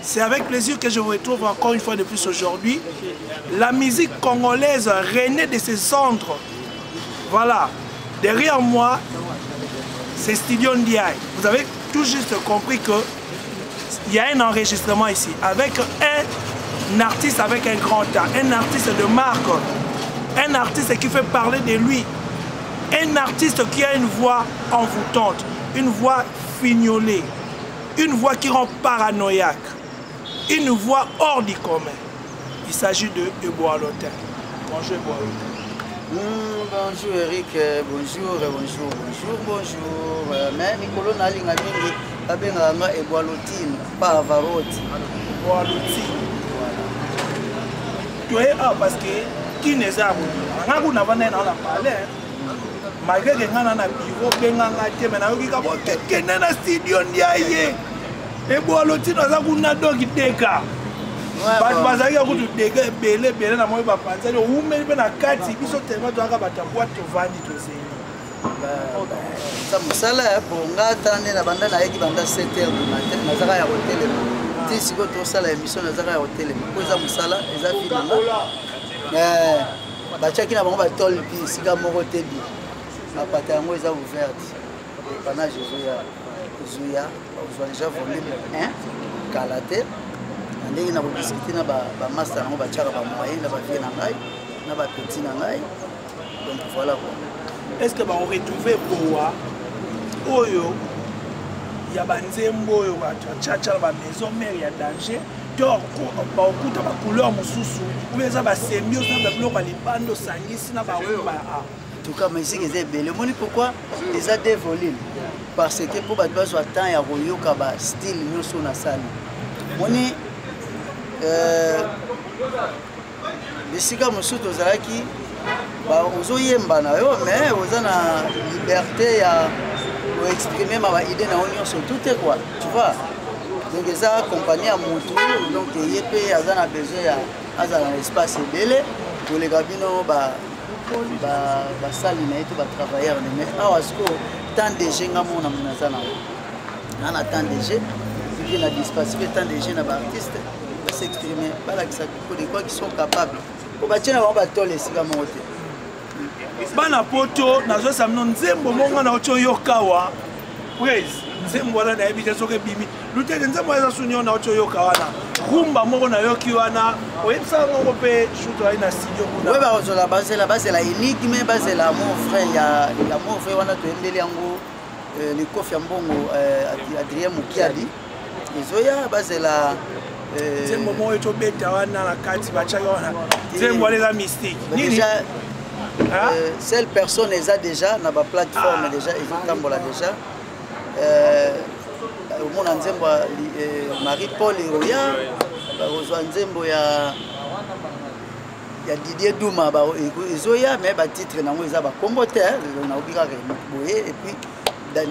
C'est avec plaisir que je vous retrouve encore une fois de plus aujourd'hui. La musique congolaise renaît de ses cendres. Voilà, derrière moi, c'est Studio Ndiaye. Vous avez tout juste compris qu'il y a un enregistrement ici avec un artiste avec un grand temps, un artiste de marque, un artiste qui fait parler de lui, un artiste qui a une voix envoûtante, une voix fignolée, une voix qui rend paranoïaque, une voix hors du commun. Il s'agit de Eboa Lotin. Bonjour Eboa Lotin. Bonjour Eric, bonjour. Mais Nicolo Nalinga mingi abenga Eboa Lotine, pas Avarotti. Eboa Lotine. Tu es parce que qui n'est pas bon. On a parlé malgré que on a bureau benganga te mais na yoki ka bo ke na Studio Ndiaye. Eboa Lotine aza kuna doki deka. But bazali ya kutu deka bele na moyo ba panza le umeli pe na kati biso tellement to aka bata boîte to vandi to se. Ça musala bonga tande na banda na yeki banda 7h du matin na zaka ya hotel. Ti siko to sala émission na zaka ya hotel. Ko za musala eza fina. Bachaki na bango ba tol pi sika moko tebi. La pata yango eza ouverte. Pendant Zuya, on déjà volume 1 Kalate. Ndenge na discuter na ba master na ba chaka ba moyen na ba vie na ngai na ba petit na ngai. Donc voilà quoi. Est-ce que on retrouver Boa oyo ya banzembo oyo ba chacha ba maison mère ya danger donc ba okuta ba couleur mususu ou eza ba symbiose na ba bloc ba libando sangisi na ba rumba. En tout cas musique est belle. Moni pourquoi les a des volumes parce que pour battre soit temps ya koyoka ba style nyoso na sali. Moni bisika mususu tozalaki ba ozoyemba na yo mais oza na liberté ya exprimer ma idée na onyo sur tout est quoi tu vois donc ça accompagné à mutu donc yepé azana besoin ya azana espace belé pour les gabino ba sali na eto ba travailler mais awasko tant de gens ngamona munazana na tant de gens qui na espace tant de gens na ba artiste s'exprimer pour des quoi qui sont capables pour bâtir na ba tole sika mote bana poto nazo samno nzembo monga na ocho yokawa praise nzembo na ebija soke bimi luteke nzembo eza sunyo na ocho yokawa na rumba moko na yoki wana oyebisa ngoko pe shoot na studio kuna ouais ba ozo la base la énigme base la mon frère ya mon frère wana to endeli yango le kofi mbongo Adrien Mukiadi izoya base la nzembo moko eto beta wana na kati bachaka wana nzembo wana mystique déjà seule personne les a déjà na ba plateforme déjà ils ont tambola déjà au monde nzembo Marie Paul Roya ba ozwa nzembo ya Didier Douma ba ezoya mais ba titre nango eza ba comboter na obika ke boye et puis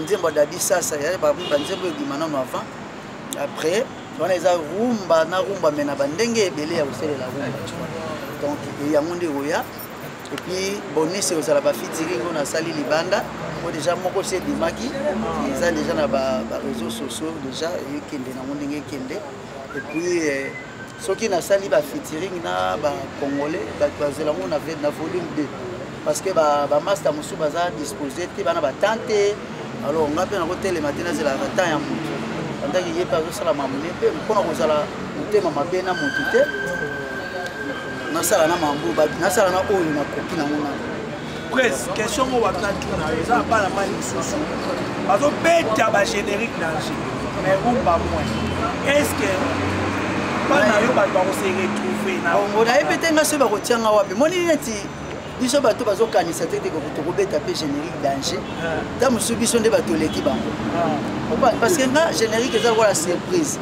nzembo dadi sasa ya ba nzembo ebimana avant après on les a rumba na rumba mais na bandenge ebele ya oselela rumba donc il y a monde roya et puis bonus aux la featuring on a sali libanda moi déjà moko c'est dimaki ils ont déjà na ba réseaux sociaux déjà kende na monde kende et puis ceux qui na sali ba featuring na ba congolais ba bazela on avait na volume 2 parce que ba master musu baza disposer te bana ba tante alors on a bien côté les matins c'est la temps ya mutu pendant qu'il y a pas ça la mamune pe mpona ko sala mutema mabena mutu te na sala na mambu ba na sala na oyo na kopi na mona presque question mo wakati tuna eza pas la mali soso bazo beta ba générique danger mais rumba moins est-ce que pas na yo ba se retrouver na on a répété nga se ba ko tianga wapi moni neti biso bato bazokanisa te ko tokobeta pe générique danger da musu biso nde bato leki bango parce que nga générique eza la surprise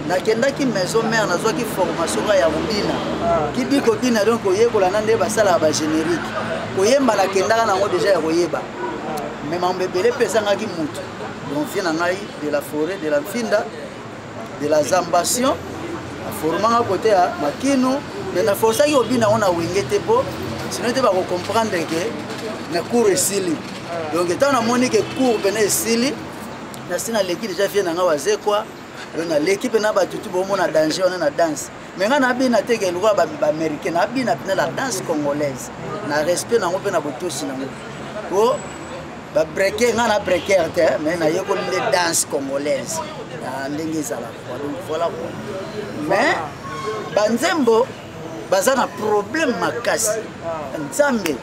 nakendaki maison mère nazwaki formation ya rubina ki biko bina donc oyekola na nde basala ba générique koyemba nakendaka nango déjà ya koyeba mais mambebele pesangaki mutu donc vient na ngai de la forêt de la Finda de la Zambation formanga côté à Makino mais na forçaki obina on a wingete po sinon tu vas comprendre que na cours esili donc étant na moni que cours bene esili na sina leki déjà vient na waze quoi l'équipe n'a pas tout bon à danger on a danse mais on a bien attaqué le roi américain a bien appelé la danse congolaise na respect na ngope na botosi na ngo ba breaker on a breaker mais na yoko les danse congolaise ndenge zala donc voilà mais banzembo baza na problème makasi nzambe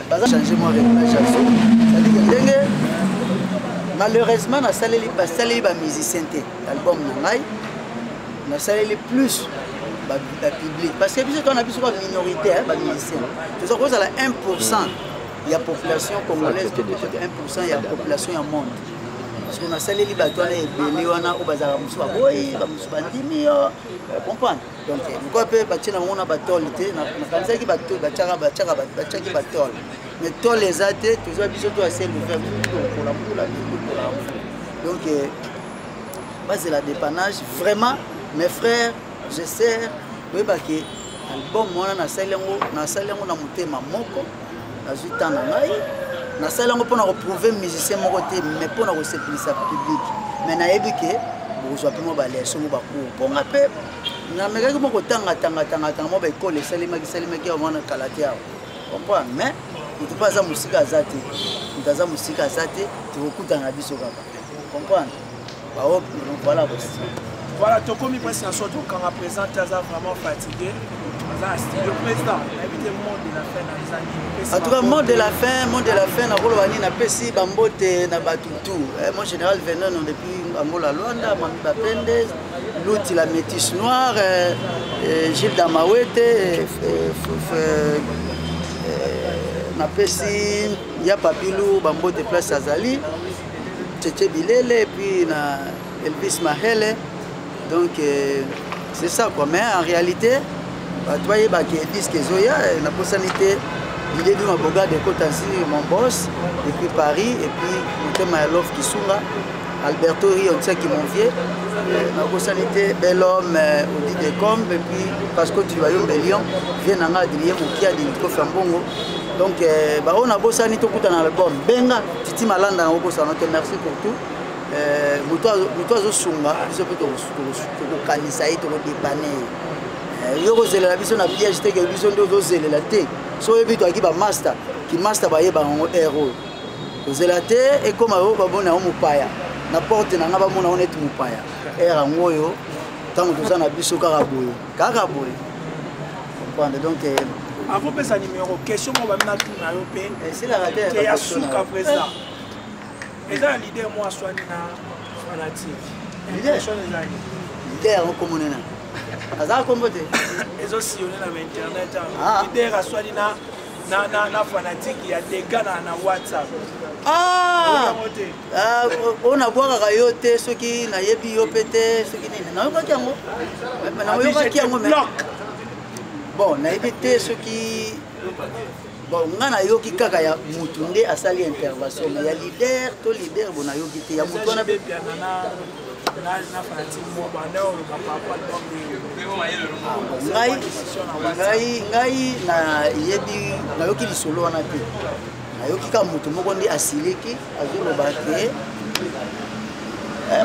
baza changer moi avec la chanson ça dit que ndenge malheureusement na saleli ba musicien té album na ngai na saleli plus ba public parce que biso on a biso ba minorité ba musicien tout ça cause à la 1% il y a population congolaise que 1% il y a population ya monde parce qu'on a saleli ba toi na ebele wana o bazara musu boy ba musu bandimi yo comprendre donc pourquoi peut bâtir na mona batol té na kanisa ki batol bachaki batol mais tous les athées toujours biso to assez le faire pour la donc c'est la dépannage vraiment mes frères je sais oui bah que album moi na salengo na motema moko na zuta na ngai na salengo pour retrouver musicien moko té mais pour na receplir public mais na yebi que bozwa pe mo ba leso mo ba ko bonga pe na meka mo ko tanga mo ba école salima ki on kalatia comprendre mais il ne faut pas musique à zate. Il faut musique à zate. Tu écoutes dans la biso kaka. Comprendre? Voilà aussi. Voilà, tu as commis presque un sorte quand on présente, tu es vraiment fatigué. Le président, invité le monde de la fin dans les années. En tout cas, monde de la fin, na Rolwani na pesi bambote na batutu. Mon général Venon depuis Angola Luanda, Mami Bapende, l'outil la métisse noire, Gilles Damawete, na pesi ya Papilou bambote place Azali, Tchétché Bilele et puis na Elvis Mahele. Donc c'est ça quoi, mais en réalité tu vois que disque Zoya la possibilité l'idée de ma boga de Kotansi mon boss et puis Paris et puis Motema Love Kisunga Alberto Rio on sait qui m'ont vieux la possibilité bel homme Audi de Com et puis parce que tu vas y Belion vient nanga Adrien Mokia de Nico Fambongo donc on a bossé tout coup dans l'album Benga Titi Malanda on bosse merci pour tout mutoazo sunga biso pe to kanisa ito ko dépanner yo ko zela biso na piège te ke biso ndo zo zelela te so yebi to aki ba master ki master ba yeba ngo héros ko zela te e koma yo ba bona o mupaya na porte na ngaba mona onetu mupaya era ngoyo tango to sana biso kaka boye comprendre donc avant pe sa numéro question mo ba mina tout na yo pe c'est la radio qui a souka président. Et là, l'idée, moi, soit fanatique. L'idée, on commune. Aza comboté. Les autres, si on est dans Internet, l'idée, soit na fanatique, il y a des gars dans WhatsApp. On a boire à Yoté, ceux qui n'ont pas yopété, ceux qui n'ont pas bon, on a évité ceux qui. Bon, on a yoki kaka ya mutu nde asali intervention mais ya leader to leader bona yoki te ya mutu na be ngai na yebi na yoki lisolo wana te na yoki ka mutu moko ndi asiliki azoloba te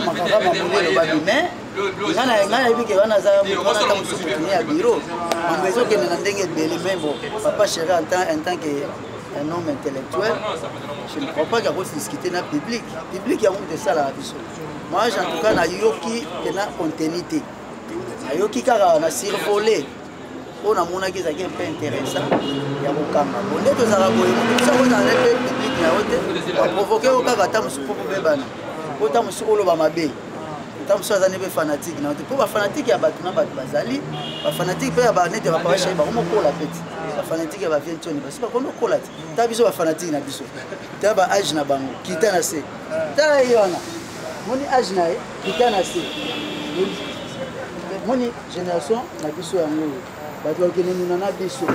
makaka mamule lobabi mais ngana yebi ke wana za wana ta musuku ya bureau on besoin que nous n'ayons pas bon papa chéri en tant qu'un homme intellectuel je ne crois pas qu'il y a discuter dans le public il y a de ça là moi en tout cas na yoki na continuité na yoki car na survolé on a mona qui est un peu intéressant il y a bokanga bonne to za boye tout ça on a le public na hote va provoquer au cas ta musuku bebana ko ta musuku lo ba mabe tant que ça n'est pas fanatique non pour pas fanatique ya batu na batu bazali ba fanatique pe ba nete ba pa chez ba ko la peti ba fanatique ba vient toni parce que comme ko la ta biso ba fanatique na biso ta ba age na bango kita na se ta yona moni age na kita na se moni génération na biso ya ngo batu ba kenenu na biso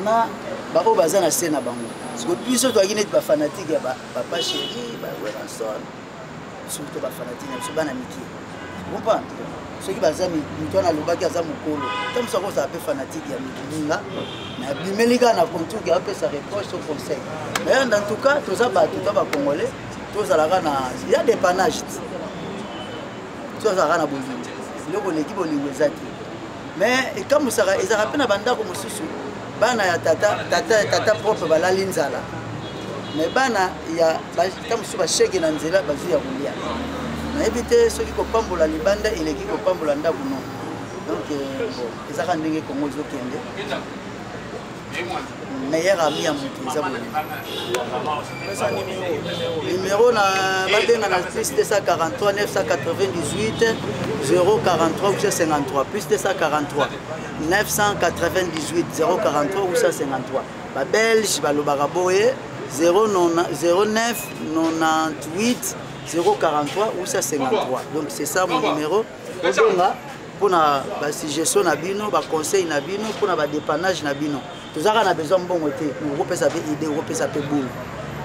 na ba ko baza na se na bango parce que biso to akine ba fanatique ya ba papa chéri ba Weranson surtout ba fanatique na bana miki comprendre ceux qui bazami mutona lobaki aza mukolo comme ça ko ça peu fanatique ya mikinga na bimelika na contour qui a fait sa réponse au conseil mais en tout cas tous ça ba congolais tous à la il y a des panaches tous moto azalaka na bolingo biloko leki bolingo eza te mais ekambwisaka ezalaka mpe na bandako mosusu bana ya tata propre balali nzala mais bana ya ta mosusu basheke na nzela bazwi ya kolia nayebi te soki kopambola libanda eleki kopambola ndako non donc ezaka ndenge kongo ezokende meilleur ami ya moto eza bolingo numéro na babenga na plus 243 998 043 ou 53 plus 243 998 043 ou 53 babelge balobaka boye 09 98 043 ou 53 donc c'est ça mon numéro obonga mpona basuggestion na bino baconseil na bino mpona badépannage na bino tozalaka na besoin mbongo te okopesa mpe idée okopesa mpe bulu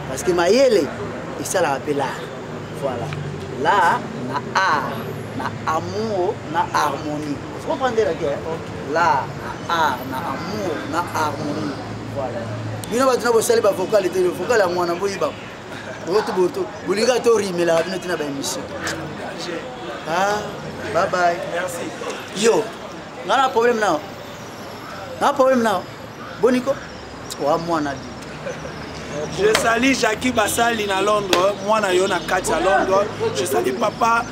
parce que mayele esalaka mpe l'art voilà l'art na art na amour na harmonie vous comprenez la guerre l'art na art na amour na harmonie voilà bino bato na bosali bavocal te vocal ya mwana boyiba boto bolinga to rimelaka bino tina baémission bye bye merci yo ngana problème nao boniko wa mwana di je salue Jackie Basali na Londres mwana yo na kati ya Londres je salue papa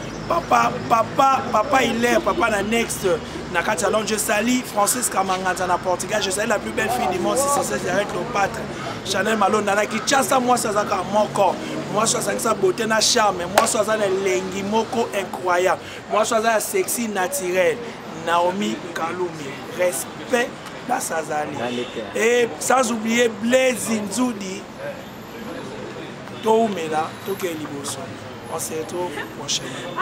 il est papa na next na kati ya Londres je salue Francis Kamangata na Portugal je salue la plus belle fille du monde c'est Jared Cléopâtre Chanel Malonda na Kinshasa moi ça zaka moko moi je suis sa beauté na charme moi je suis lengi moko incroyable moi je suis sexy naturel Naomi Kalumi respect la Sazali et sans oublier Blaise Nzudi Toumela Tokeliboso on se retrouve prochainement.